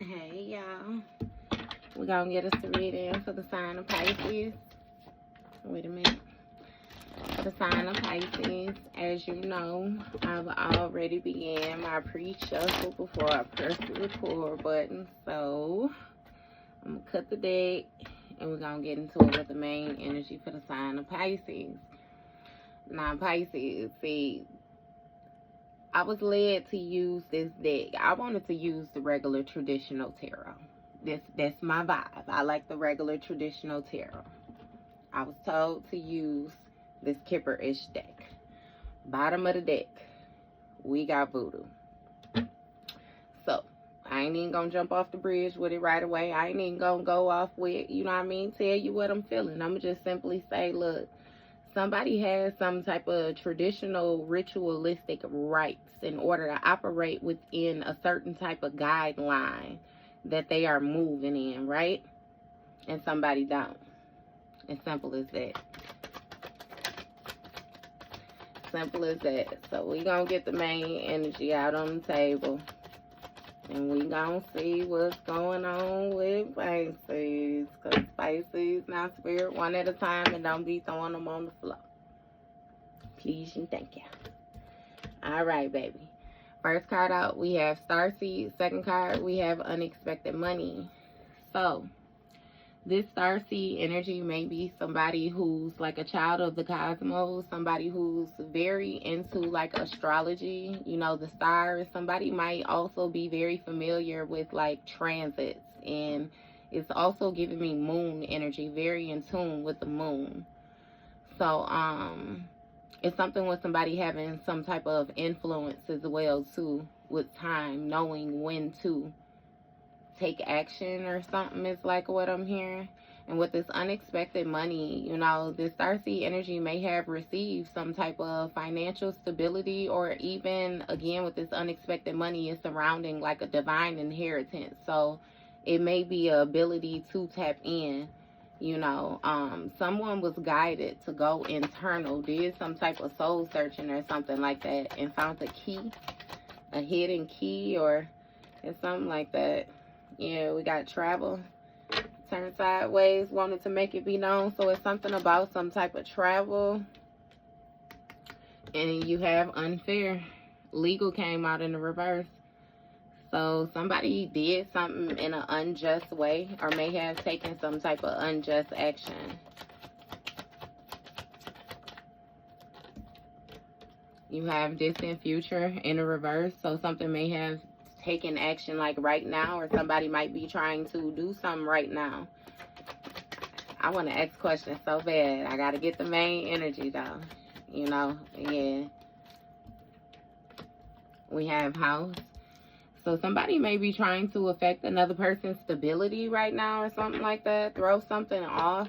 Hey y'all, we're gonna get us a reading for the sign of Pisces. Wait a minute. For the sign of Pisces, as you know, I've already began my pre-shuffle before I press the record button. So I'm gonna cut the deck and we're gonna get into it with the main energy for the sign of Pisces. Now Pisces, see, I was led to use this deck. I wanted to use the regular traditional tarot. That's my vibe. I like the regular traditional tarot. I was told to use this Kipper-ish deck. Bottom of the deck, we got Voodoo. So, I ain't even gonna jump off the bridge with it right away. I ain't even gonna go off with, you know what I mean, tell you what I'm feeling. I'm gonna just simply say, look, somebody has some type of traditional ritualistic rites in order to operate within a certain type of guideline that they are moving in, right? And somebody don't. As simple as that. Simple as that. So we gonna get the main energy out on the table. And we gonna see what's going on with Pisces. Because Pisces, now spirit, one at a time, and don't be throwing them on the floor. Please and thank you. Alright, baby. First card out, we have Starseed. Second card, we have Unexpected Money. So, this Starseed energy may be somebody who's like a child of the cosmos, somebody who's very into like astrology, you know, the stars. Somebody might also be very familiar with like transits, and it's also giving me moon energy, very in tune with the moon. So, it's something with somebody having some type of influence as well too, with time, knowing when to take action or something is like what I'm hearing. And with this unexpected money, you know, this Starseed energy may have received some type of financial stability, or even again with this unexpected money is surrounding like a divine inheritance. So it may be an ability to tap in. You know, someone was guided to go internal, did some type of soul searching or something like that, and found a key, a hidden key, or something like that. Yeah, we got travel, turn sideways, wanted to make it be known. So it's something about some type of travel. And you have unfair. Legal came out in the reverse. So somebody did something in an unjust way, or may have taken some type of unjust action. You have distant future in the reverse. So something may have taken action like right now, or somebody might be trying to do something right now. I want to ask questions so bad. I got to get the main energy though. You know, yeah. We have house. So somebody may be trying to affect another person's stability right now or something like that. Throw something off.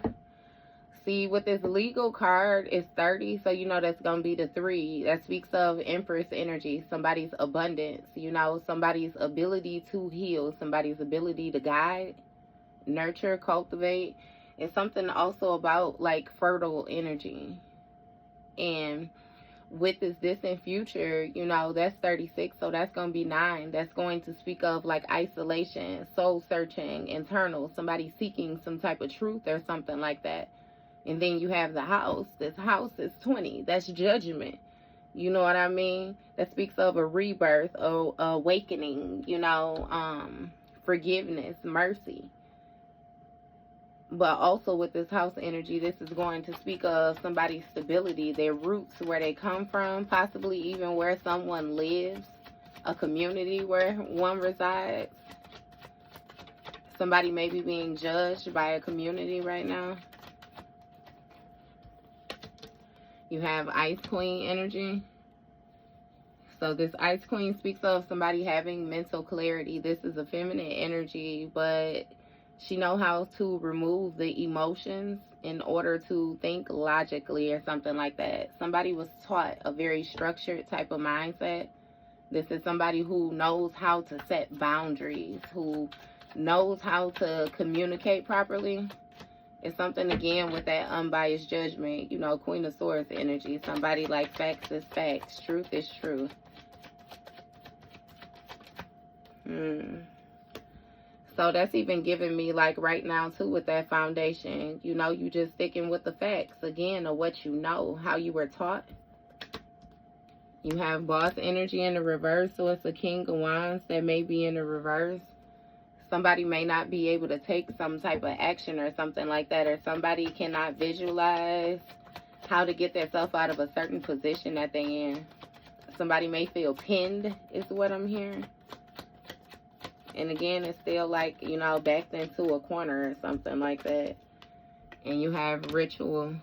See, with this legal card, it's 30. So, you know, that's going to be the 3. That speaks of Empress energy. Somebody's abundance, you know, somebody's ability to heal, somebody's ability to guide, nurture, cultivate. It's something also about like fertile energy. And with this distant future, you know, that's 36, so that's going to be 9. That's going to speak of like isolation, soul searching, internal, somebody seeking some type of truth or something like that. And then you have the house. This house is 20. That's judgment. You know what I mean? That speaks of a rebirth, a awakening, you know, forgiveness, mercy. But also with this house energy, this is going to speak of somebody's stability, their roots, where they come from, possibly even where someone lives, a community where one resides. Somebody may be being judged by a community right now. You have Ice Queen energy. So this Ice Queen speaks of somebody having mental clarity. This is a feminine energy, but she knows how to remove the emotions in order to think logically or something like that. Somebody was taught a very structured type of mindset. This is somebody who knows how to set boundaries, who knows how to communicate properly. It's something, again, with that unbiased judgment, you know, Queen of Swords energy. Somebody like facts is facts, truth is truth. So that's even giving me, like, right now, too, with that foundation. You know, you just sticking with the facts, again, of what you know, how you were taught. You have boss energy in the reverse, so it's a King of Wands that may be in the reverse. Somebody may not be able to take some type of action or something like that, or somebody cannot visualize how to get themselves out of a certain position that they're in. Somebody may feel pinned, is what I'm hearing. And again, it's still like, you know, backed into a corner or something like that. And you have ritual.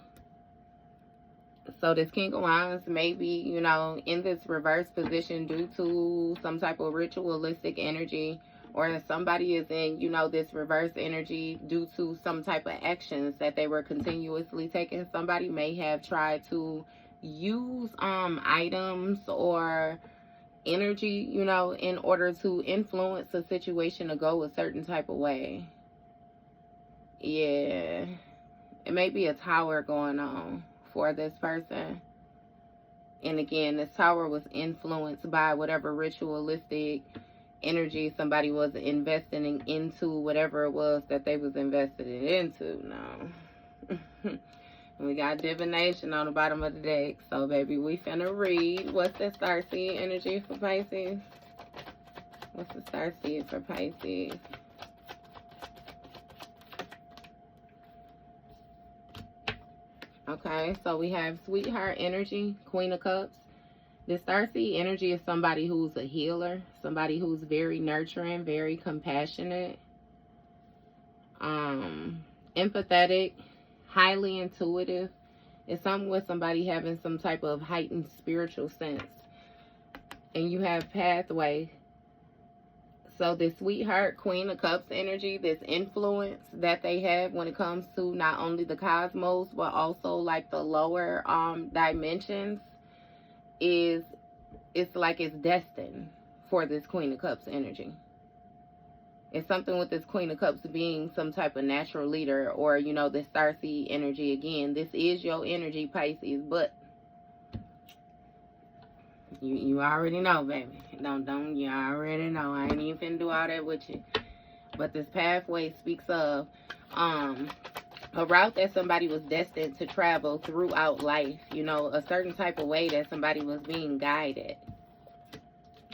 So this King of Wands may be, you know, in this reverse position due to some type of ritualistic energy. Or if somebody is in, you know, this reverse energy due to some type of actions that they were continuously taking. Somebody may have tried to use items or energy, you know, in order to influence a situation to go a certain type of way. Yeah. It may be a tower going on for this person. And again, this tower was influenced by whatever ritualistic energy somebody was investing into, whatever it was that they was invested into. No. We got divination on the bottom of the deck. So, baby, we finna read. What's the starseed energy for Pisces? What's the starseed for Pisces? Okay, so we have sweetheart energy, Queen of Cups. The starseed energy is somebody who's a healer, somebody who's very nurturing, very compassionate, empathetic, highly intuitive. It's something with somebody having some type of heightened spiritual sense. And you have pathway. So this sweetheart, Queen of Cups energy, this influence that they have when it comes to not only the cosmos, but also like the lower dimensions, it's like it's destined for this Queen of Cups energy. It's something with this Queen of Cups being some type of natural leader, or, you know, the starseed energy. Again, this is your energy, Pisces, but you already know, baby. Don't you already know. I ain't even finna do all that with you. But this pathway speaks of a route that somebody was destined to travel throughout life. You know, a certain type of way that somebody was being guided.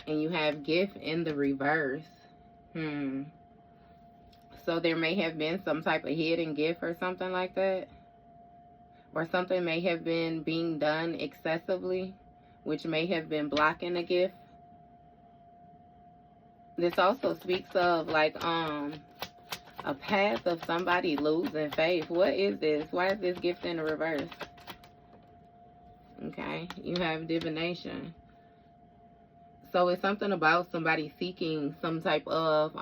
And you have gift in the reverse. So there may have been some type of hidden gift or something like that. Or something may have been being done excessively, which may have been blocking the gift. This also speaks of like a path of somebody losing faith. What is this? Why is this gift in the reverse? Okay, you have divination. So it's something about somebody seeking some type of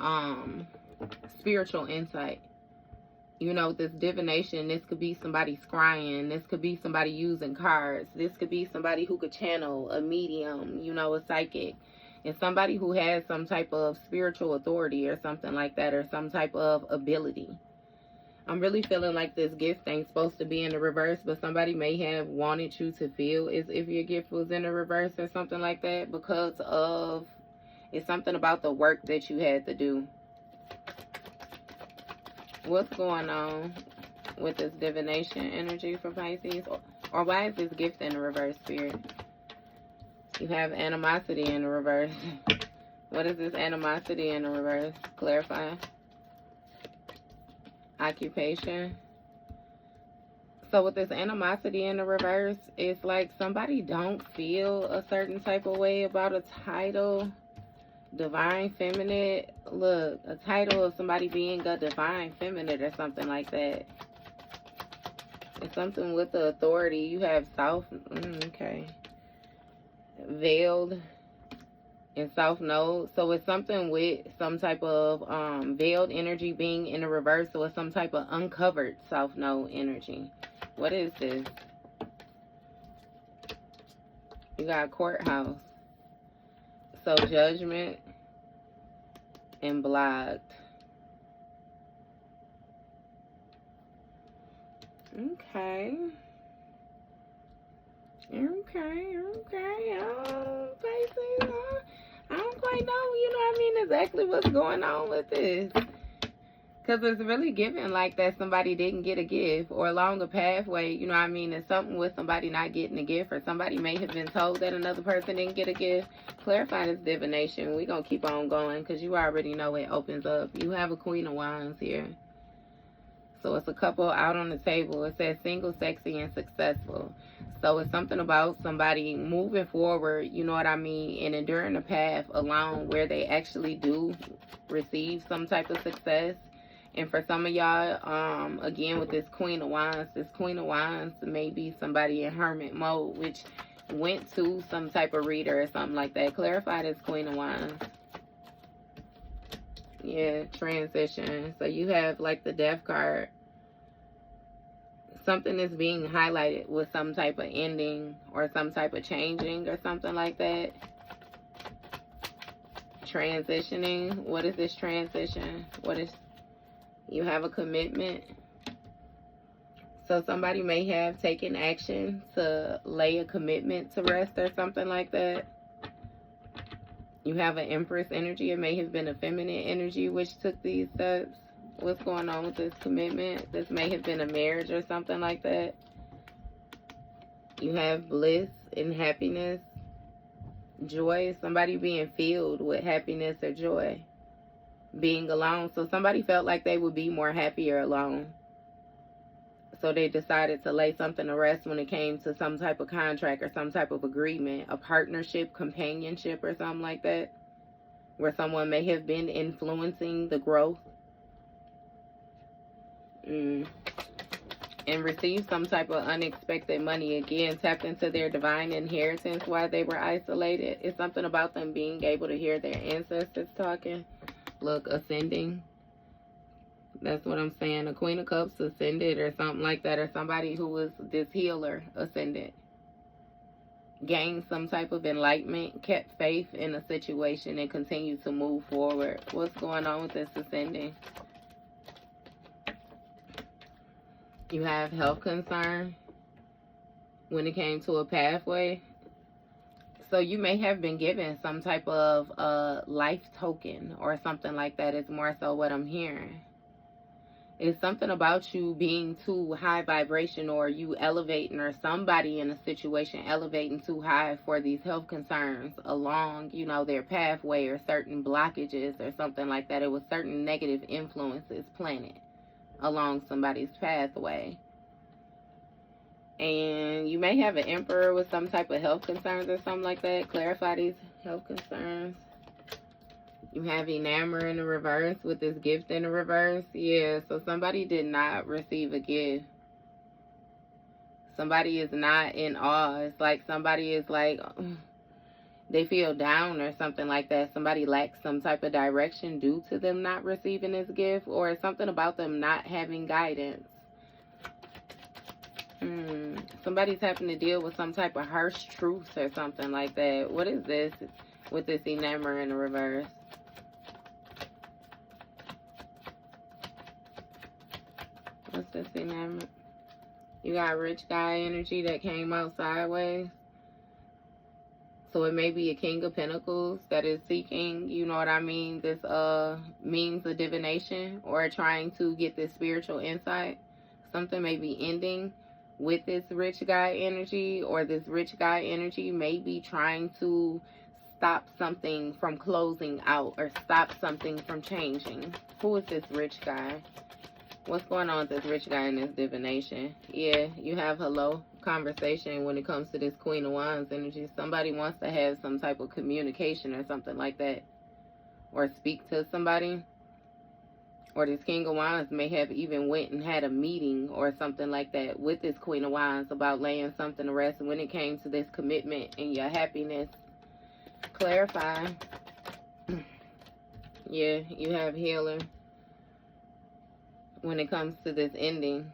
spiritual insight. You know, this divination, this could be somebody scrying. This could be somebody using cards. This could be somebody who could channel, a medium, you know, a psychic. It's somebody who has some type of spiritual authority or something like that, or some type of ability. I'm really feeling like this gift ain't supposed to be in the reverse, but somebody may have wanted you to feel as if your gift was in the reverse or something like that, because of, it's something about the work that you had to do. What's going on with this divination energy for Pisces? Or why is this gift in the reverse, Spirit? You have animosity in the reverse. What is this animosity in the reverse? Clarify. Occupation. So with this animosity in the reverse, it's like somebody don't feel a certain type of way about a title. Divine feminine. Look, a title of somebody being a divine feminine or something like that. It's something with the authority. You have south. Okay. Veiled and south node. So it's something with some type of veiled energy being in the reverse. So it's some type of uncovered south node energy. What is this? You got courthouse. So judgment and blocked. Okay. Pisces, I don't quite know, you know what I mean, exactly what's going on with this. Because it's really given like that somebody didn't get a gift or along a pathway, you know what I mean? It's something with somebody not getting a gift, or somebody may have been told that another person didn't get a gift. Clarify this divination. We're going to keep on going because you already know it opens up. You have a Queen of Wands here. So it's a couple out on the table. It says single, sexy, and successful. So it's something about somebody moving forward, you know what I mean, and enduring the path along where they actually do receive some type of success. And for some of y'all, again, with this Queen of Wands may be somebody in hermit mode, which went to some type of reader or something like that. Clarify this Queen of Wands. Yeah, transition. So you have like the Death card. Something is being highlighted with some type of ending or some type of changing or something like that. Transitioning. What is this transition? What is... You have a commitment. So somebody may have taken action to lay a commitment to rest or something like that. You have an Empress energy. It may have been a feminine energy which took these steps. What's going on with this commitment? This may have been a marriage or something like that. You have bliss and happiness. Joy. Somebody being filled with happiness or joy. Being alone. So somebody felt like they would be more happier alone. So they decided to lay something to rest when it came to some type of contract or some type of agreement, a partnership, companionship, or something like that, where someone may have been influencing the growth. And receive some type of unexpected money. Again, tapped into their divine inheritance while they were isolated. It's something about them being able to hear their ancestors talking. Look, ascending. That's what I'm saying. A Queen of Cups ascended or something like that. Or somebody who was this healer ascended. Gained some type of enlightenment. Kept faith in a situation and continued to move forward. What's going on with this ascending? You have health concern when it came to a pathway. So you may have been given some type of life token or something like that. It's more so what I'm hearing. It's something about you being too high vibration, or you elevating, or somebody in a situation elevating too high for these health concerns along, you know, their pathway, or certain blockages or something like that. It was certain negative influences planted along somebody's pathway. And you may have an Emperor with some type of health concerns or something like that. Clarify these health concerns. You have Enamor in the reverse with this gift in the reverse. Yeah, so somebody did not receive a gift. Somebody is not in awe. It's like somebody is like, they feel down or something like that. Somebody lacks some type of direction due to them not receiving this gift, or something about them not having guidance. Somebody's having to deal with some type of harsh truth or something like that. What is this with this Enamor in the reverse? What's this Enamor? You got rich guy energy that came out sideways. So it may be a King of Pentacles that is seeking, you know what I mean, this means of divination, or trying to get this spiritual insight. Something may be ending with this rich guy energy, or this rich guy energy may be trying to stop something from closing out, or stop something from changing. Who is this rich guy? What's going on with this rich guy in this divination? Yeah, you have hello conversation when it comes to this Queen of Wands energy. Somebody wants to have some type of communication or something like that, or speak to somebody. Or this King of Wands may have even went and had a meeting or something like that with this Queen of Wands about laying something to rest when it came to this commitment and your happiness. Clarify. Yeah, you have healer when it comes to this ending.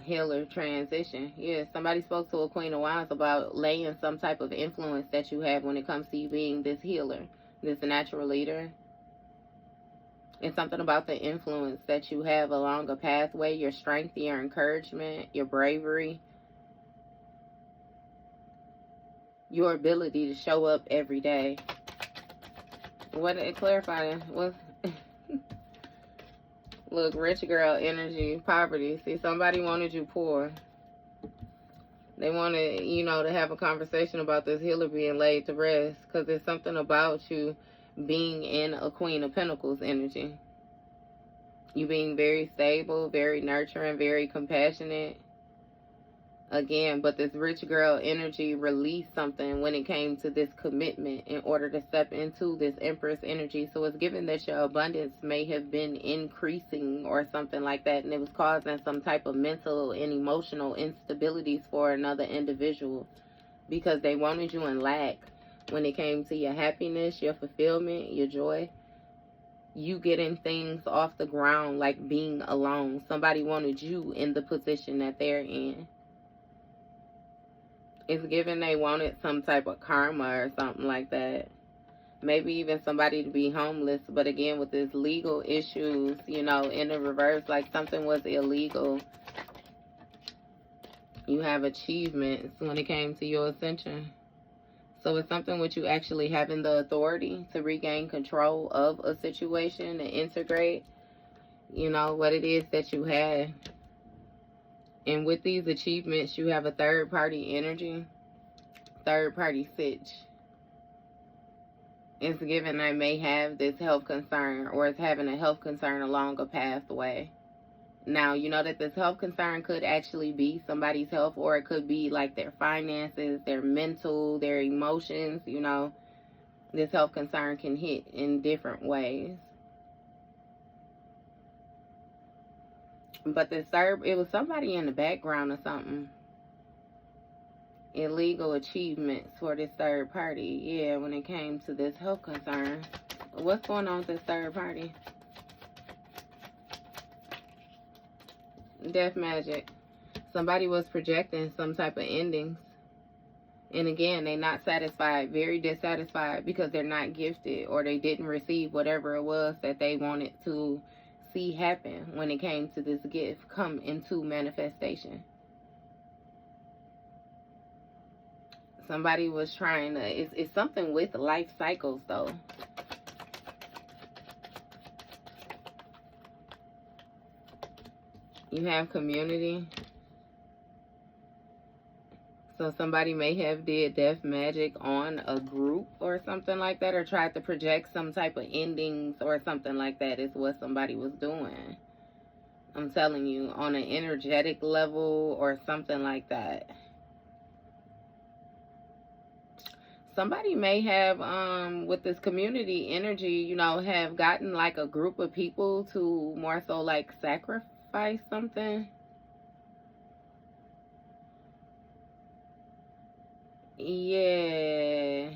Healer transition. Yeah, somebody spoke to a Queen of Wands about laying some type of influence that you have when it comes to you being this healer, this natural leader. It's something about the influence that you have along a pathway, your strength, your encouragement, your bravery, your ability to show up every day. What it clarifying? What Look, rich girl energy, poverty. See, somebody wanted you poor. They wanted, you know, to have a conversation about this healer being laid to rest, because there's something about you being in a Queen of Pentacles energy. You being very stable, very nurturing, very compassionate. Again, but this rich girl energy released something when it came to this commitment in order to step into this Empress energy. So it's given that your abundance may have been increasing or something like that, and it was causing some type of mental and emotional instabilities for another individual, because they wanted you in lack when it came to your happiness, your fulfillment, your joy. You getting things off the ground, like being alone. Somebody wanted you in the position that they're in. It's given they wanted some type of karma or something like that. Maybe even somebody to be homeless. But again, with this legal issues, you know, in the reverse, like something was illegal. You have achievements when it came to your ascension. So it's something with you actually having the authority to regain control of a situation and integrate, you know, what it is that you had. And with these achievements, you have a third-party energy, third-party sitch. It's given they may have this health concern, or it's having a health concern along a pathway. Now, you know that this health concern could actually be somebody's health, or it could be like their finances, their mental, their emotions, you know. This health concern can hit in different ways. But this third, it was somebody in the background or something. Illegal achievements for this third party. Yeah, when it came to this health concern. What's going on with this third party? Death magic. Somebody was projecting some type of endings. And again, they're not satisfied, very dissatisfied, because they're not gifted, or they didn't receive whatever it was that they wanted to see happen when it came to this gift come into manifestation. Somebody was trying to, it's something with life cycles though. You have community. So somebody may have did death magic on a group or something like that, or tried to project some type of endings or something like that is what somebody was doing. I'm telling you, on an energetic level or something like that. Somebody may have, with this community energy, you know, have gotten like a group of people to more so like sacrifice something. Yeah.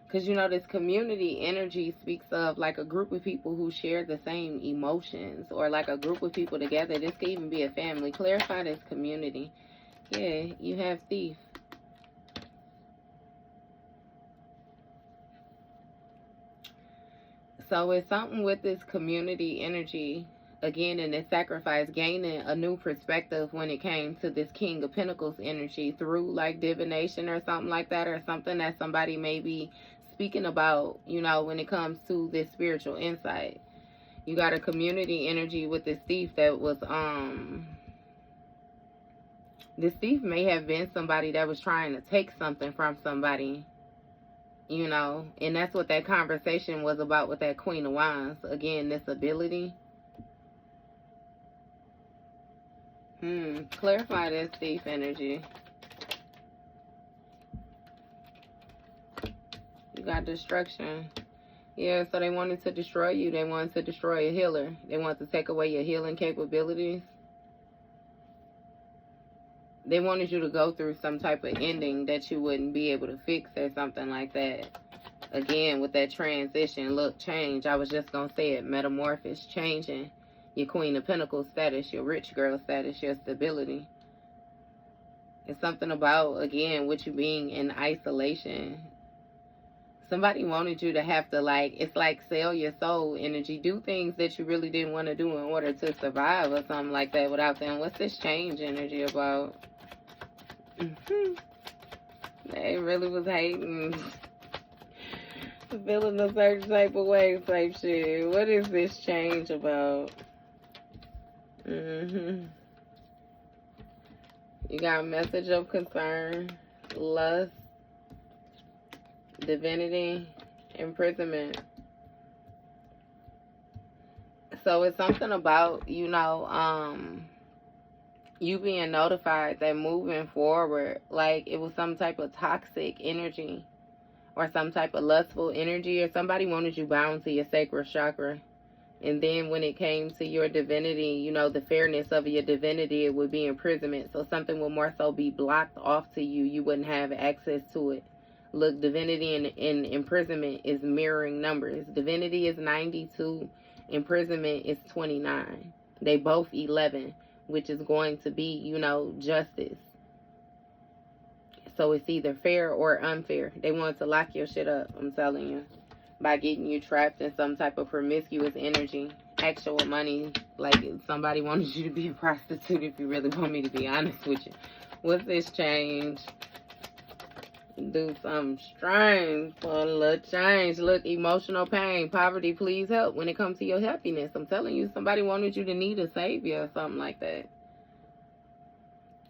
Because, you know, this community energy speaks of like a group of people who share the same emotions, or like a group of people together. This could even be a family. Clarify this community. Yeah, you have thief. So it's something with this community energy. Again, in this sacrifice, gaining a new perspective when it came to this King of Pentacles energy through like divination or something like that, or something that somebody may be speaking about, you know, when it comes to this spiritual insight. You got a community energy with this thief that was, this thief may have been somebody that was trying to take something from somebody, you know, and that's what that conversation was about with that Queen of Wands. Again, this ability. Clarify this thief energy. You got destruction. Yeah, so they wanted to destroy you. They wanted to destroy a healer. They wanted to take away your healing capabilities. They wanted you to go through some type of ending that you wouldn't be able to fix or something like that. Again, with that transition, look, change. I was just going to say it, metamorphosis, changing your Queen of Pentacles status, your rich girl status, your stability. It's something about, again, with you being in isolation. Somebody wanted you to have to, like, it's like sell your soul energy. Do things that you really didn't want to do in order to survive or something like that without saying, what's this change energy about? They really was hating. Feeling a certain type of way type shit. What is this change about? You got a message of concern, lust, divinity, imprisonment. So it's something about, you being notified that moving forward, like it was some type of toxic energy or some type of lustful energy, or somebody wanted you bound to your sacral chakra. And then when it came to your divinity, the fairness of your divinity, it would be imprisonment. So something would more so be blocked off to you. You wouldn't have access to it. Look, divinity and imprisonment is mirroring numbers. Divinity is 92. Imprisonment is 29. They both 11, which is going to be, justice. So it's either fair or unfair. They want to lock your shit up, I'm telling you, by getting you trapped in some type of promiscuous energy. Actual money, like somebody wanted you to be a prostitute, if you really want me to be honest with you. What's this change? Do something strange for a little change. Look, emotional pain, poverty, please help when it comes to your happiness. I'm telling you, somebody wanted you to need a savior or something like that.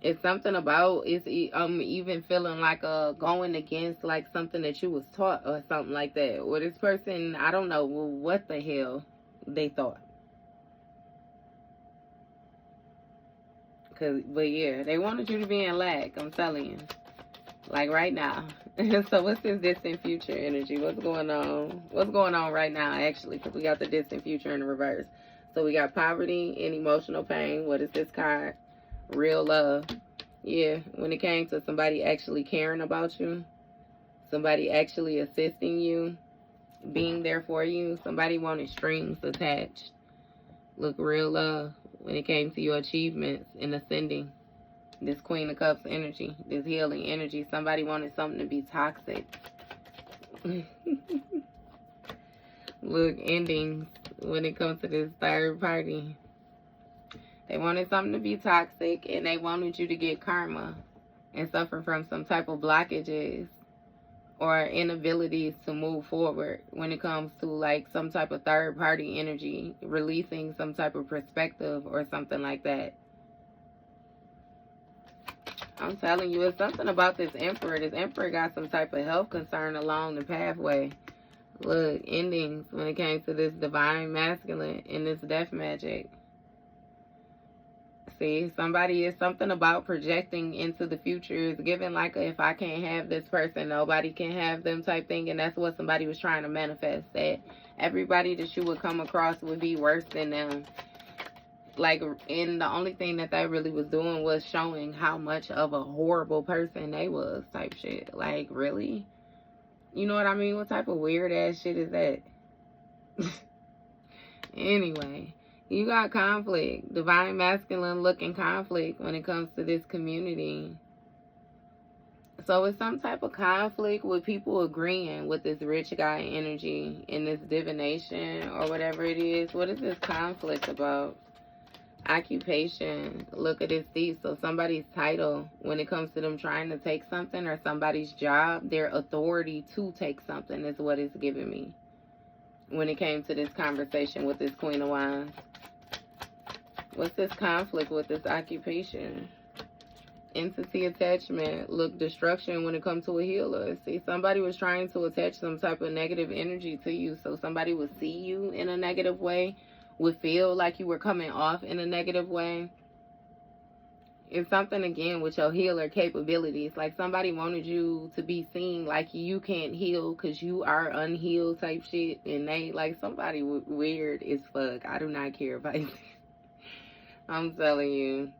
It's something about, it's even feeling like going against like something that you was taught or something like that. Or this person, I don't know what the hell they thought. But yeah, they wanted you to be in lack, I'm telling you. Like right now. So what's this distant future energy? What's going on? What's going on right now, actually? Because we got the distant future in the reverse. So we got poverty and emotional pain. What is this card? Real love. Yeah, when it came to somebody actually caring about you, somebody actually assisting you, being there for you, somebody wanted strings attached. Look, real love when it came to your achievements and ascending. This Queen of Cups energy, this healing energy, somebody wanted something to be toxic. Look, endings when it comes to this third party. They wanted something to be toxic, and they wanted you to get karma and suffer from some type of blockages or inabilities to move forward when it comes to like some type of third party energy, releasing some type of perspective or something like that. I'm telling you, it's something about this Emperor. This Emperor got some type of health concern along the pathway. Look, endings when it came to this divine masculine and this death magic. See, somebody is something about projecting into the future. It's given like if I can't have this person, nobody can have them type thing. And that's what somebody was trying to manifest. That everybody that you would come across would be worse than them. Like, and the only thing that really was doing was showing how much of a horrible person they was type shit. Like, really? You know what I mean? What type of weird ass shit is that? Anyway, you got conflict. Divine masculine looking conflict when it comes to this community. So it's some type of conflict with people agreeing with this rich guy energy and this divination or whatever it is. What is this conflict about? Occupation. Look at this thief. So somebody's title when it comes to them trying to take something, or somebody's job, their authority to take something is what it's giving me when it came to this conversation with this Queen of Wands. What's this conflict with this occupation? Entity attachment. Look, destruction when it comes to a healer. See, somebody was trying to attach some type of negative energy to you, so somebody would see you in a negative way, would feel like you were coming off in a negative way. It's something again with your healer capabilities. Like somebody wanted you to be seen like you can't heal because you are unhealed type shit. And they like somebody weird as fuck. I do not care about it. I'm telling you.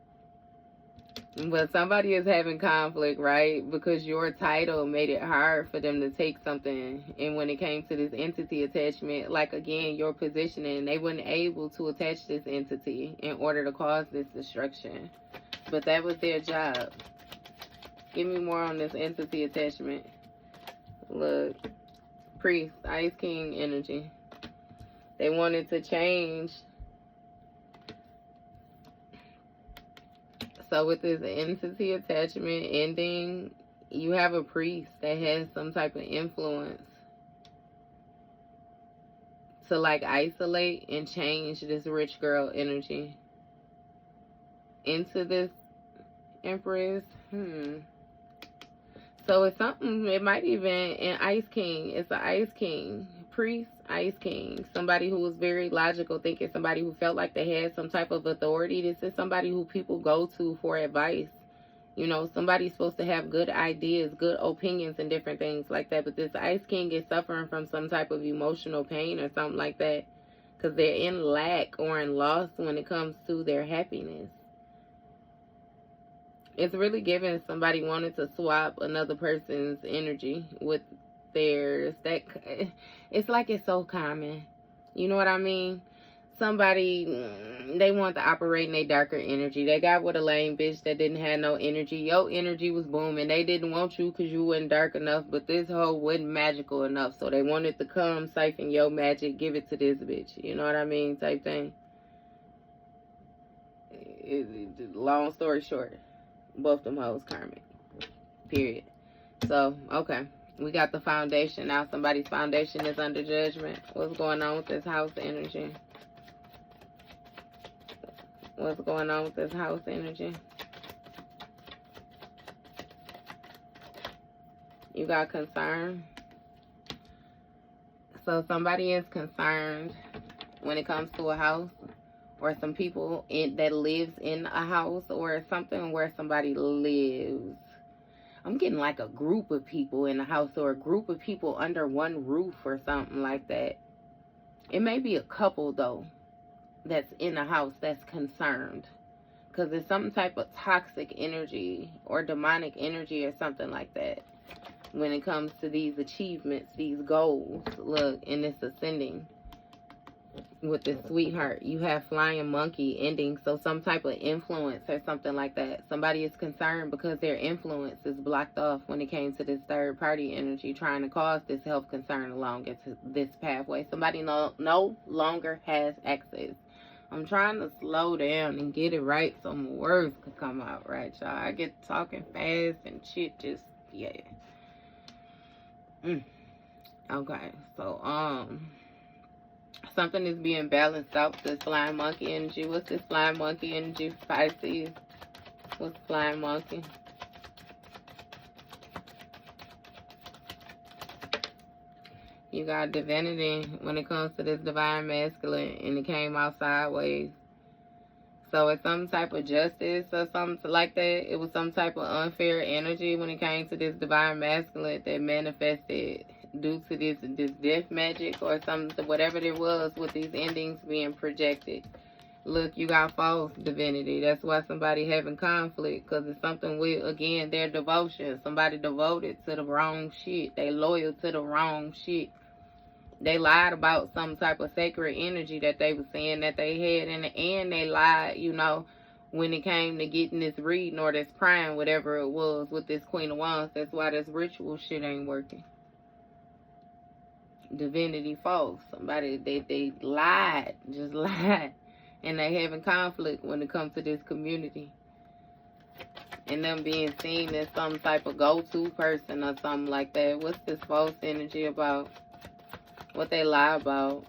But somebody is having conflict, right? Because your title made it hard for them to take something. And when it came to this entity attachment, like again, your positioning, they weren't able to attach this entity in order to cause this destruction. But that was their job. Give me more on this entity attachment. Look, priest, Ice King energy. They wanted to change. So with this entity attachment ending, you have a priest that has some type of influence. to like isolate and change this rich girl energy into this Empress. So it's something, it might even, an Ice King. It's an Ice King. Priest, Ice King. Somebody who was very logical thinking. Somebody who felt like they had some type of authority. This is somebody who people go to for advice. You know, somebody's supposed to have good ideas, good opinions, and different things like that. But this Ice King is suffering from some type of emotional pain or something like that. Because they're in lack or in loss when it comes to their happiness. It's really giving somebody wanted to swap another person's energy with theirs. That it's like it's so common. You know what I mean? Somebody, they want to operate in their darker energy. They got with a lame bitch that didn't have no energy. Your energy was booming. They didn't want you because you wasn't dark enough, but this hoe wasn't magical enough. So they wanted to come, siphon your magic, give it to this bitch. You know what I mean? Type thing. Long story short, both them hoes karmic. Period. So, okay. We got the foundation. Now somebody's foundation is under judgment. What's going on with this house energy? What's going on with this house energy? You got concern. So somebody is concerned when it comes to a house, or some people that lives in a house, or something where somebody lives. I'm getting like a group of people in a house, or a group of people under one roof or something like that. It may be a couple though that's in a house that's concerned, because there's some type of toxic energy or demonic energy or something like that when it comes to these achievements, these goals. Look, and it's ascending with this sweetheart. You have flying monkey ending, so some type of influence or something like that. Somebody is concerned because their influence is blocked off when it came to this third party energy, trying to cause this health concern along this pathway. Somebody no longer has access. I'm trying to slow down and get it right so more words could come out right, y'all. I get talking fast and shit just, yeah. Okay, so something is being balanced out with this flying monkey energy. What's this flying monkey energy, Pisces? What's flying monkey? You got divinity when it comes to this divine masculine, and it came out sideways. So it's some type of justice or something like that. It was some type of unfair energy when it came to this divine masculine that manifested due to this death magic or something, whatever it was with these endings being projected. Look, you got false divinity. That's why somebody having conflict, because it's something with, again, their devotion. Somebody devoted to the wrong shit. They loyal to the wrong shit. They lied about some type of sacred energy that they were saying that they had, and they lied, you know, when it came to getting this reading or this prime, whatever it was, with this Queen of Wands. That's why this ritual shit ain't working. Divinity false. Somebody, they lied, just lied. And they having conflict when it comes to this community. And them being seen as some type of go-to person or something like that. What's this false energy about? What they lie about?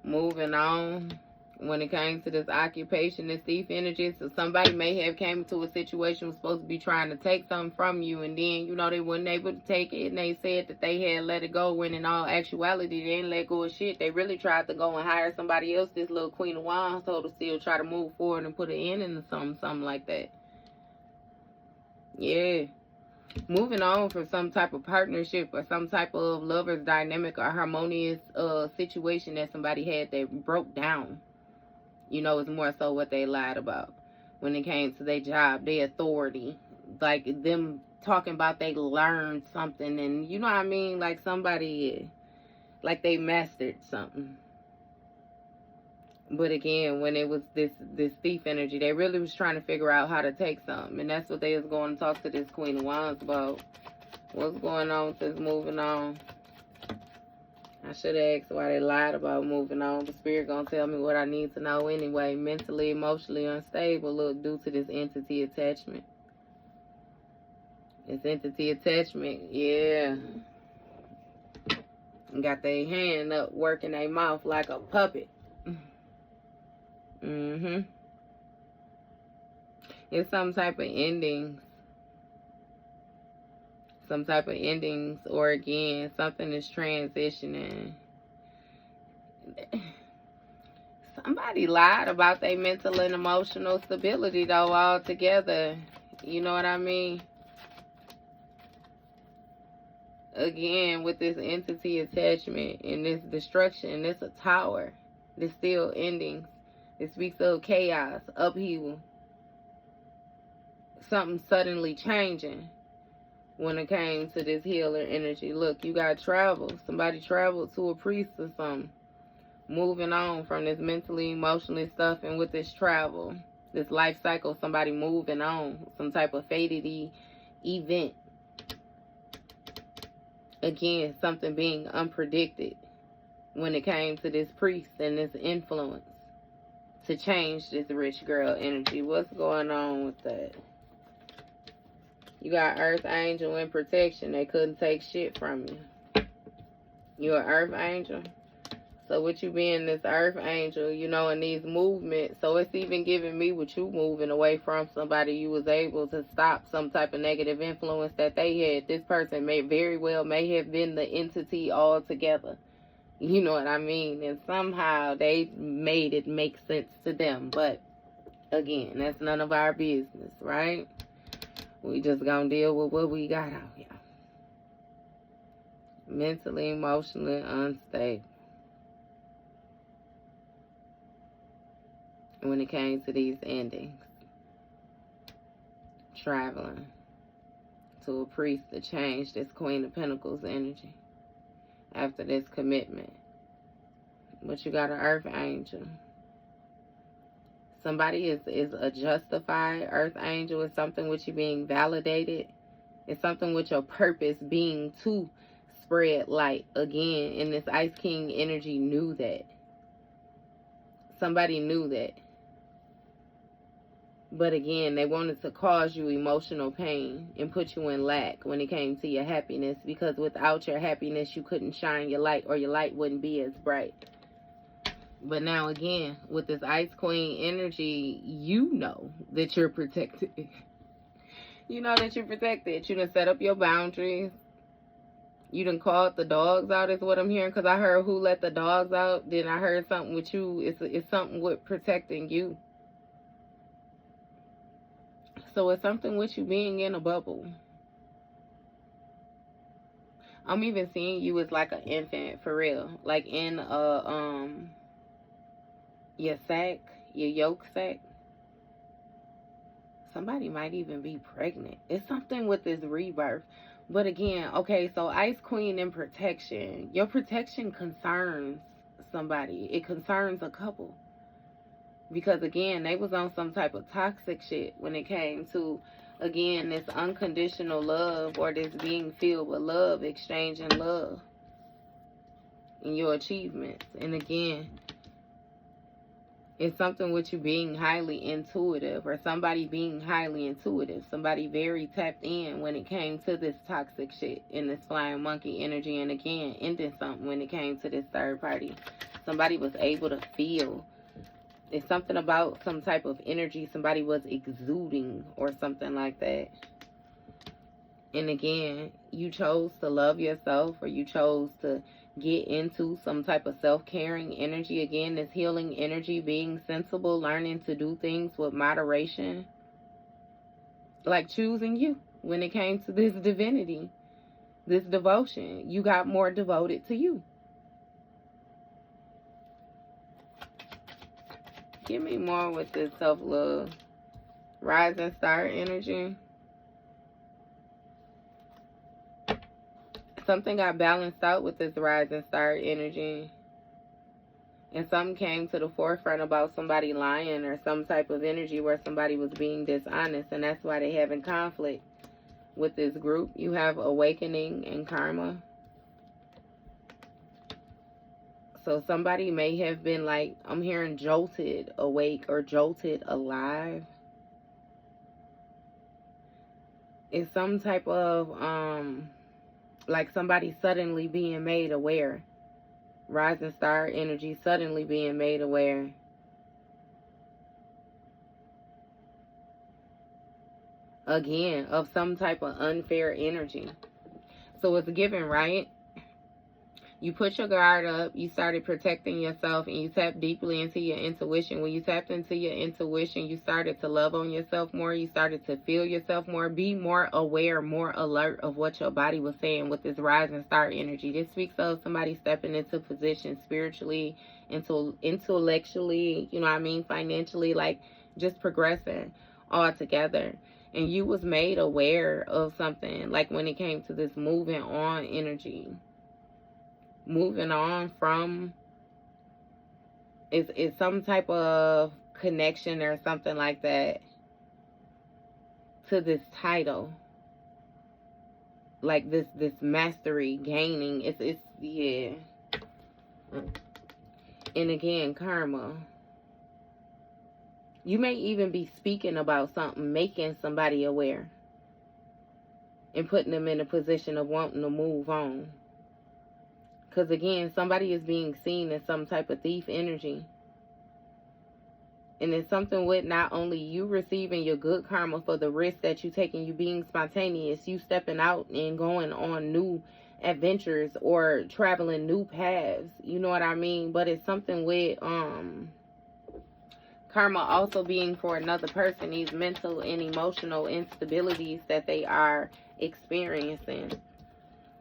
Moving on. When it came to this occupation, this thief energy, so somebody may have came into a situation was supposed to be trying to take something from you, and then, you know, they weren't able to take it, and they said that they had let it go, when in all actuality, they didn't let go of shit. They really tried to go and hire somebody else, this little Queen of Wands, so to still try to move forward and put an end into something like that. Yeah. Moving on from some type of partnership or some type of lover's dynamic or harmonious situation that somebody had that broke down. You know, it's more so what they lied about when it came to their job, their authority. Like them talking about they learned something, and you know what I mean? Like somebody, like they mastered something. But again, when it was this thief energy, they really was trying to figure out how to take something. And that's what they was going to talk to this Queen of Wands about. What's going on with this moving on? I should have asked why they lied about moving on. But Spirit going to tell me what I need to know anyway. Mentally, emotionally unstable, look, due to this entity attachment. This entity attachment, yeah. Got their hand up, working their mouth like a puppet. It's some type of endings. Some type of endings, or again, something is transitioning. Somebody lied about their mental and emotional stability, though, altogether. You know what I mean? Again, with this entity attachment and this destruction, it's a tower. There's still endings. It speaks of chaos, upheaval. Something suddenly changing when it came to this healer energy. Look, you got travel. Somebody traveled to a priest or something. Moving on from this mentally, emotionally stuff, and with this travel, this life cycle, somebody moving on. Some type of fated event. Again, something being unpredicted when it came to this priest and this influence to change this rich girl energy. What's going on with that? You got Earth Angel in protection. They couldn't take shit from you. You're an Earth Angel. So with you being this Earth Angel, you know, in these movements, so it's even giving me with you moving away from somebody, you was able to stop some type of negative influence that they had. This person may have been the entity altogether. You know what I mean? And somehow they made it make sense to them. But again, that's none of our business, right? We just gonna deal with what we got out here. Mentally, emotionally unstable. When it came to these endings. Traveling to a priest to change this Queen of Pentacles energy after this commitment. But you got an Earth Angel. Somebody is a justified Earth Angel. It's something with you being validated. It's something with your purpose being to spread light. Again, and this Ice King energy knew that. Somebody knew that. But again, they wanted to cause you emotional pain and put you in lack when it came to your happiness, because without your happiness, you couldn't shine your light, or your light wouldn't be as bright. But now again, with this Ice Queen energy, you know that you're protected. You know that you're protected. You done set up your boundaries. You done called the dogs out, is what I'm hearing, because I heard who let the dogs out. Then I heard something with you. It's something with protecting you. So it's something with you being in a bubble. I'm even seeing you as like an infant, for real. Like in your sack, your yolk sack. Somebody might even be pregnant. It's something with this rebirth. But again, okay, so Ice Queen in protection. Your protection concerns somebody. It concerns a couple. Because again, they was on some type of toxic shit when it came to, again, this unconditional love, or this being filled with love, exchanging love in your achievements. And again, it's something with you being highly intuitive, or somebody being highly intuitive. Somebody very tapped in when it came to this toxic shit in this flying monkey energy. And again, ending something when it came to this third party. Somebody was able to feel. It's something about some type of energy somebody was exuding or something like that. And again, you chose to love yourself, or you chose to get into some type of self-caring energy. Again, this healing energy, being sensible, learning to do things with moderation. Like choosing you when it came to this divinity, this devotion. You got more devoted to you. Give me more with this self-love. Rising star energy. Something got balanced out with this rising star energy. And something came to the forefront about somebody lying, or some type of energy where somebody was being dishonest. And that's why they having conflict with this group. You have awakening and karma. So somebody may have been like, I'm hearing jolted awake or jolted alive. It's some type of, like somebody suddenly being made aware Rising star energy, suddenly being made aware. Again, of some type of unfair energy. So it's given, right? You put your guard up, you started protecting yourself, and you tapped deeply into your intuition. When you tapped into your intuition, you started to love on yourself more. You started to feel yourself more. Be more aware, more alert of what your body was saying with this rising star energy. This speaks of somebody stepping into position spiritually, intellectually, you know what I mean, financially, like just progressing all together. And you was made aware of something, like when it came to this moving on energy. Moving on from is some type of connection or something like that to this title, like this mastery gaining. It's yeah. And again, karma. You may even be speaking about something, making somebody aware and putting them in a position of wanting to move on. Because again, somebody is being seen as some type of thief energy. And it's something with not only you receiving your good karma for the risk that you taking, you being spontaneous, you stepping out and going on new adventures or traveling new paths. You know what I mean? But it's something with karma also being for another person, these mental and emotional instabilities that they are experiencing.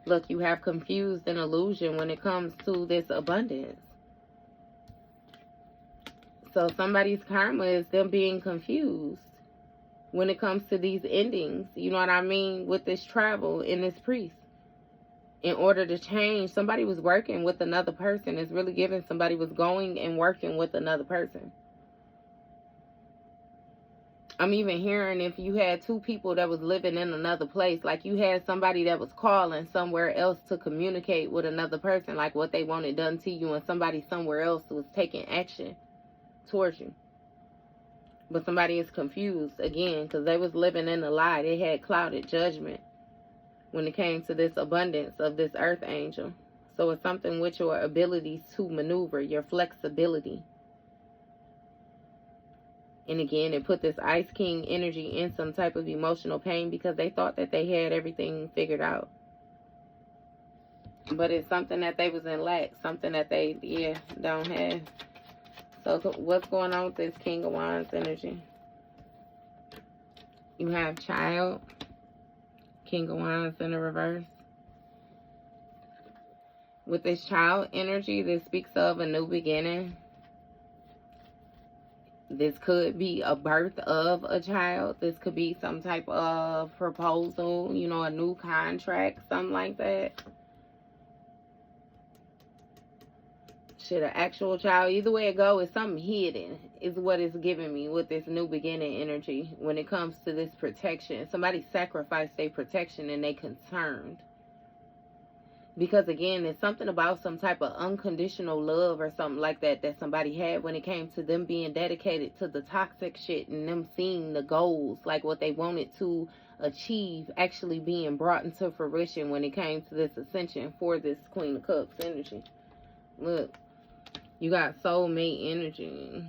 Look, you have confused an illusion when it comes to this abundance. So somebody's karma is them being confused when it comes to these endings. You know what I mean? With this travel and this priest. In order to change, somebody was working with another person. It's really giving somebody was going and working with another person. I'm even hearing if you had two people that was living in another place, like you had somebody that was calling somewhere else to communicate with another person, like what they wanted done to you, and somebody somewhere else was taking action towards you. But somebody is confused, again, because they was living in a lie. They had clouded judgment when it came to this abundance of this earth angel. So it's something with your abilities to maneuver, your flexibility. And again, it put this Ice King energy in some type of emotional pain because they thought that they had everything figured out. But it's something that they was in lack, something that they, don't have. So what's going on with this King of Wands energy? You have child, King of Wands in the reverse. With this child energy, this speaks of a new beginning. This could be a birth of a child. This could be some type of proposal, you know, a new contract, something like that. Shit, an actual child. Either way it go, it's something hidden is what it's giving me with this new beginning energy when it comes to this protection. Somebody sacrificed their protection and they concerned. Because again, it's something about some type of unconditional love or something like that that somebody had when it came to them being dedicated to the toxic shit and them seeing the goals, like what they wanted to achieve, actually being brought into fruition when it came to this ascension for this Queen of Cups energy. Look, you got soulmate energy.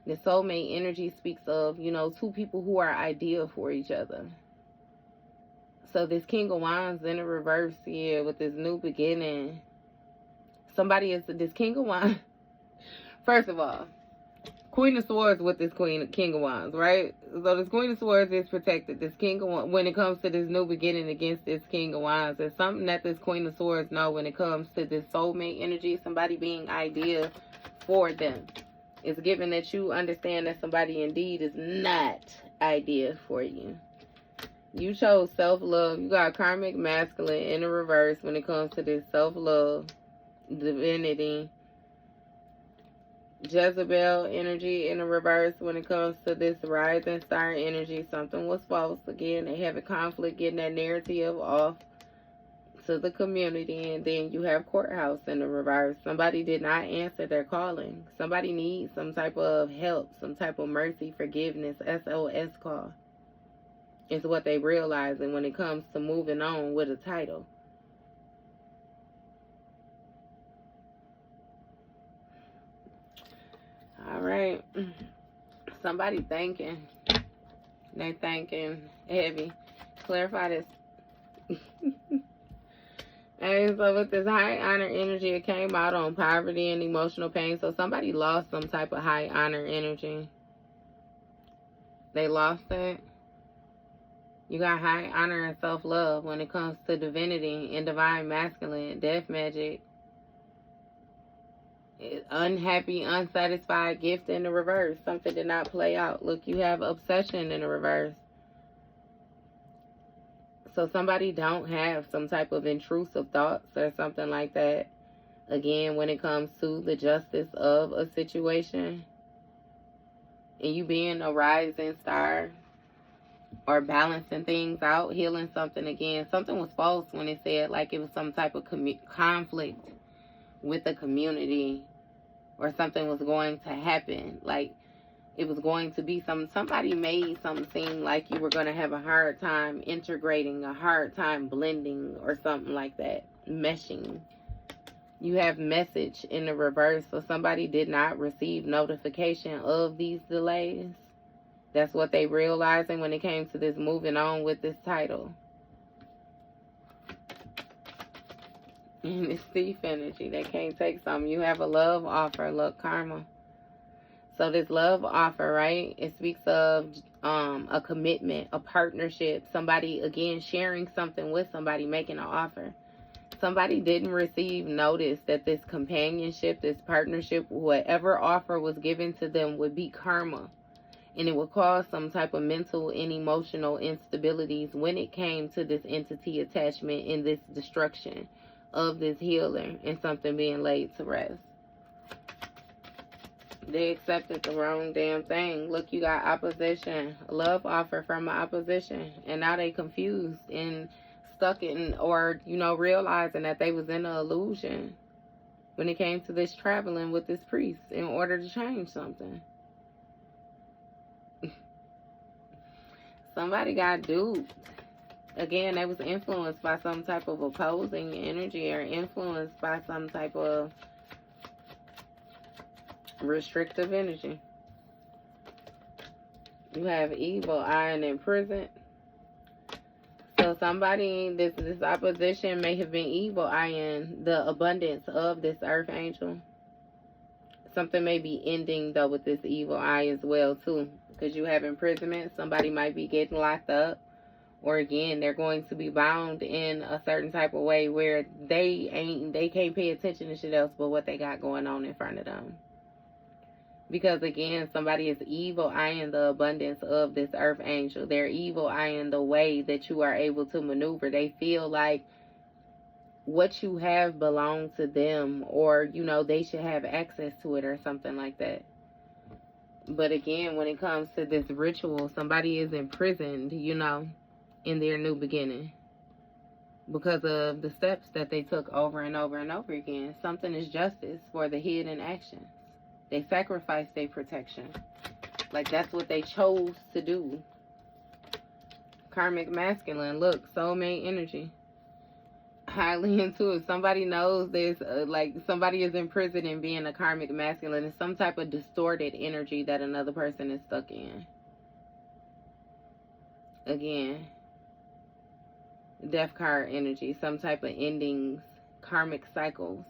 The soulmate energy speaks of, you know, two people who are ideal for each other. So this King of Wands in the reverse here with this new beginning. Somebody is this King of Wands. First of all, Queen of Swords with this King of Wands, right? So this Queen of Swords is protected. This King of Wands, when it comes to this new beginning against this King of Wands, there's something that this Queen of Swords know when it comes to this soulmate energy, somebody being ideal for them. It's given that you understand that somebody indeed is not ideal for you. You chose self-love. You got karmic masculine in the reverse when it comes to this self-love, divinity. Jezebel energy in the reverse when it comes to this rising star energy. Something was false. Again, they have a conflict getting that narrative off to the community. And then you have courthouse in the reverse. Somebody did not answer their calling. Somebody needs some type of help, some type of mercy, forgiveness, SOS call. Is what they realizing when it comes to moving on with a title. Somebody thinking. They thinking heavy. Clarify this. And so with this high honor energy, it came out on poverty and emotional pain. So somebody lost some type of high honor energy. They lost it. You got high honor and self-love when it comes to divinity and divine masculine, death magic. Unhappy, unsatisfied gift in the reverse. Something did not play out. Look, you have obsession in the reverse. So somebody don't have some type of intrusive thoughts or something like that. Again, when it comes to the justice of a situation and you being a rising star or balancing things out, healing something again. Something was false when it said like it was some type of conflict with the community or something was going to happen. Like it was going to be somebody made something seem like you were going to have a hard time integrating, a hard time blending or something like that, meshing. You have message in the reverse, so somebody did not receive notification of these delays. That's what they realizing when it came to this moving on with this title. And it's thief energy. They can't take something. You have a love offer. Look, karma. So this love offer, right? It speaks of a commitment, a partnership. Somebody, again, sharing something with somebody, making an offer. Somebody didn't receive notice that this companionship, this partnership, whatever offer was given to them would be karma. And it would cause some type of mental and emotional instabilities when it came to this entity attachment and this destruction of this healer and something being laid to rest. They accepted the wrong damn thing. Look, you got opposition, a love offer from an opposition, and now they confused and stuck in, or, you know, realizing that they was in an illusion when it came to this traveling with this priest in order to change something. Somebody got duped. Again, they was influenced by some type of opposing energy or influenced by some type of restrictive energy. You have evil eye and imprisoned. So somebody, this opposition may have been evil eyeing the abundance of this earth angel. Something may be ending though with this evil eye as well too. Because you have imprisonment. Somebody might be getting locked up. Or again, they're going to be bound in a certain type of way where they can't pay attention to shit else but what they got going on in front of them. Because again, somebody is evil eyeing the abundance of this earth angel. They're evil eyeing the way that you are able to maneuver. They feel like what you have belongs to them, or, you know, they should have access to it or something like that. But again, when it comes to this ritual, somebody is imprisoned, you know, in their new beginning because of the steps that they took over and over and over again. Something is justice for the hidden actions. They sacrificed their protection. Like that's what they chose to do. Karmic masculine. Look, soulmate energy. Highly intuitive. Somebody knows this, like somebody is imprisoned in being a karmic masculine. It's some type of distorted energy that another person is stuck in. Again, death card energy. Some type of endings, karmic cycles.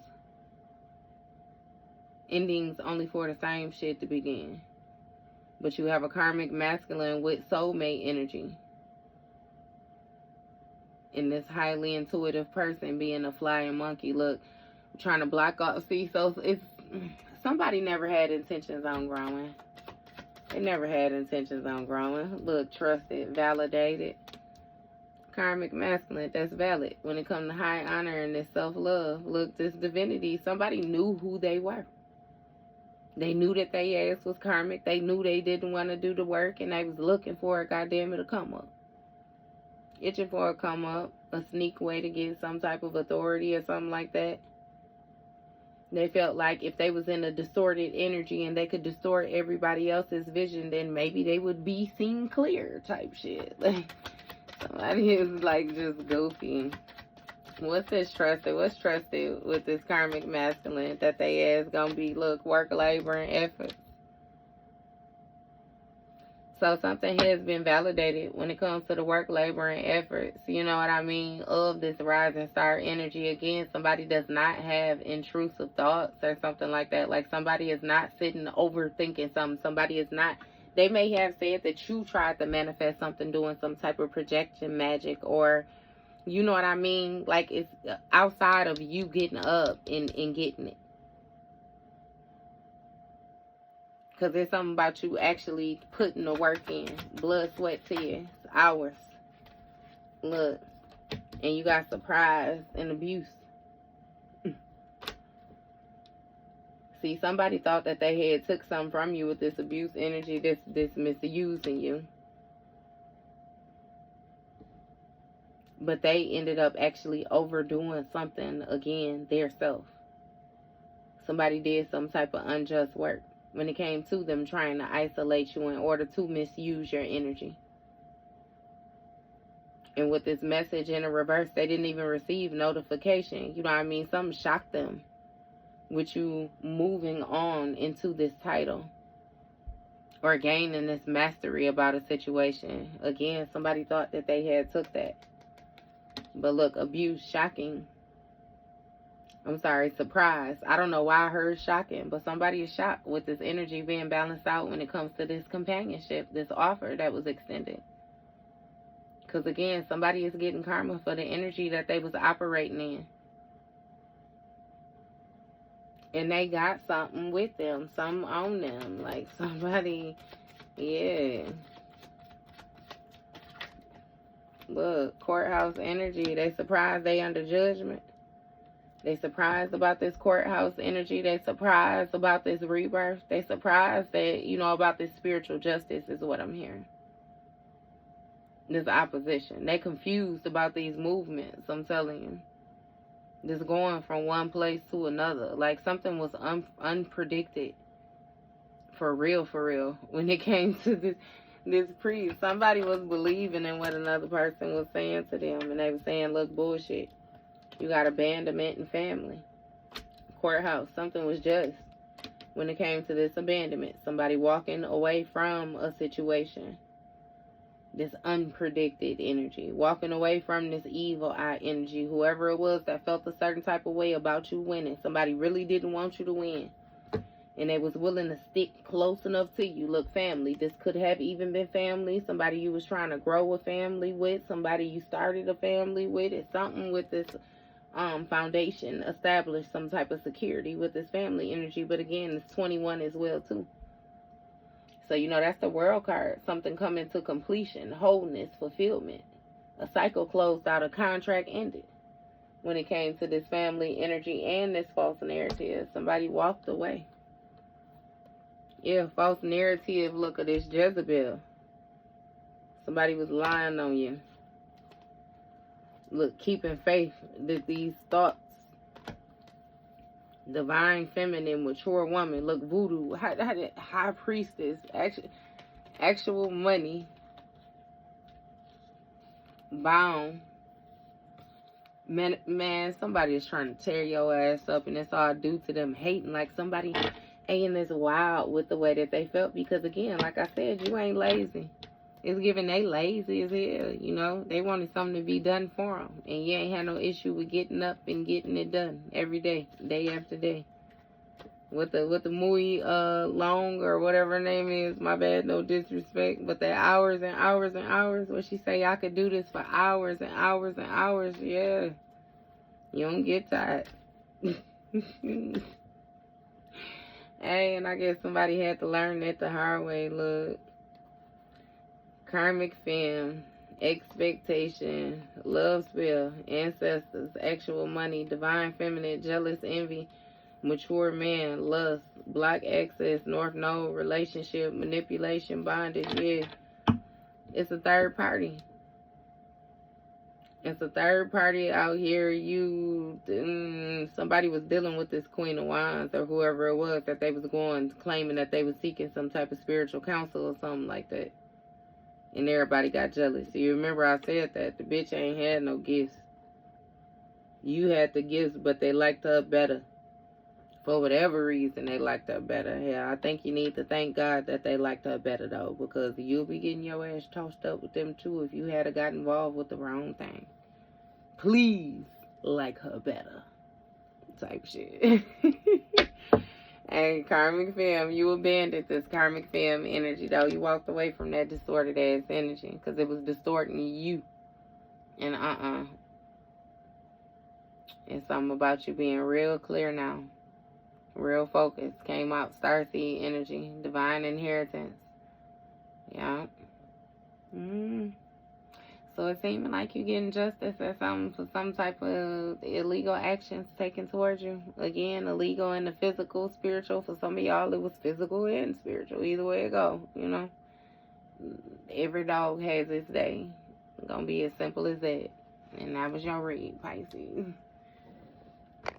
Endings only for the same shit to begin. But you have a karmic masculine with soulmate energy. And this highly intuitive person being a flying monkey. Look, trying to block off. See, so it's somebody never had intentions on growing. They never had intentions on growing. Look, trusted, validated. Karmic masculine, that's valid. When it comes to high honor and this self-love, look, this divinity, somebody knew who they were. They knew that their ass was karmic. They knew they didn't want to do the work, and they was looking for a goddamn it to come up. Itching for a come up, a sneak way to get some type of authority or something like that. They felt like if they was in a distorted energy and they could distort everybody else's vision, then maybe they would be seen clear type shit. Like, somebody is like just goofy. What's this trusted? What's trusted with this karmic masculine that they ass gonna be, look, work, labor, and effort? So something has been validated when it comes to the work, labor, and efforts, you know what I mean, of this rising star energy. Again, somebody does not have intrusive thoughts or something like that. Like somebody is not sitting overthinking something. Somebody is not, they may have said that you tried to manifest something doing some type of projection magic, or, you know what I mean, like it's outside of you getting up and getting it. Because there's something about you actually putting the work in. Blood, sweat, tears. Hours. Look. And you got surprise and abuse. See, somebody thought that they had took something from you with this abuse energy. This misusing you. But they ended up actually overdoing something again, their self. Somebody did some type of unjust work when it came to them trying to isolate you in order to misuse your energy. And with this message in the reverse, they didn't even receive notification. You know what I mean? Something shocked them with you moving on into this title or gaining this mastery about a situation. Again, somebody thought that they had took that. But look, abuse, shocking. I'm sorry, surprise. I don't know why I heard shocking, but somebody is shocked with this energy being balanced out when it comes to this companionship, this offer that was extended. Because again, somebody is getting karma for the energy that they was operating in. And they got something with them, something on them. Like somebody, yeah. Look, courthouse energy. They surprised they under judgment. They surprised about this courthouse energy. They surprised about this rebirth. They surprised that, you know, about this spiritual justice is what I'm hearing. This opposition. They confused about these movements, I'm telling you. This going from one place to another. Like something was unpredicted. For real. When it came to this priest. Somebody was believing in what another person was saying to them. And they were saying, look, bullshit. You got abandonment in family. Courthouse. Something was just when it came to this abandonment. Somebody walking away from a situation. This unpredicted energy. Walking away from this evil eye energy. Whoever it was that felt a certain type of way about you winning. Somebody really didn't want you to win. And they was willing to stick close enough to you. Look, family. This could have even been family. Somebody you was trying to grow a family with. Somebody you started a family with. It's something with this foundation. Establish some type of security with this family energy. But again, it's 21 as well too. So, you know, that's the world card. Something coming to completion. Wholeness. Fulfillment. A cycle closed out. A contract ended. When it came to this family energy and this false narrative. Somebody walked away. Yeah, false narrative. Look at this Jezebel. Somebody was lying on you. Look, keeping faith that these thoughts. Divine feminine, mature woman. Look, voodoo. High priestess. Actual money. Bound. Man, somebody is trying to tear your ass up, and it's all due to them hating. Like somebody hating this wild with the way that they felt. Because again, like I said, you ain't lazy. It's giving they lazy as hell, you know. They wanted something to be done for them. And you ain't had no issue with getting up and getting it done every day, day after day. With the muy long or whatever her name is, my bad, no disrespect. But the hours and hours and hours, what she say, I could do this for hours and hours and hours, yeah. You don't get tired. Hey, and I guess somebody had to learn that the hard way, look. Karmic femme, expectation, love spell, ancestors, actual money, divine feminine, jealous envy, mature man, lust, block access, north node, relationship, manipulation, bondage, yeah. It's a third party. It's a third party out here. Somebody was dealing with this Queen of Wands or whoever it was that they was going, claiming that they was seeking some type of spiritual counsel or something like that. And everybody got jealous. You remember I said that. The bitch ain't had no gifts. You had the gifts, but they liked her better. For whatever reason, they liked her better. Yeah, I think you need to thank God that they liked her better, though, because you'll be getting your ass tossed up with them, too, if you had got involved with the wrong thing. Please like her better. Type shit. Hey, karmic fam, you abandoned this karmic fam energy, though. You walked away from that distorted ass energy because it was distorting you. And it's something about you being real clear now. Real focus. Came out starseed energy. Divine inheritance. Yeah. So it's seeming like you're getting justice or something for some type of illegal actions taken towards you. Again, illegal and the physical, spiritual. For some of y'all, it was physical and spiritual. Either way it go, you know. Every dog has its day. It's gonna be as simple as that. And that was your read, Pisces.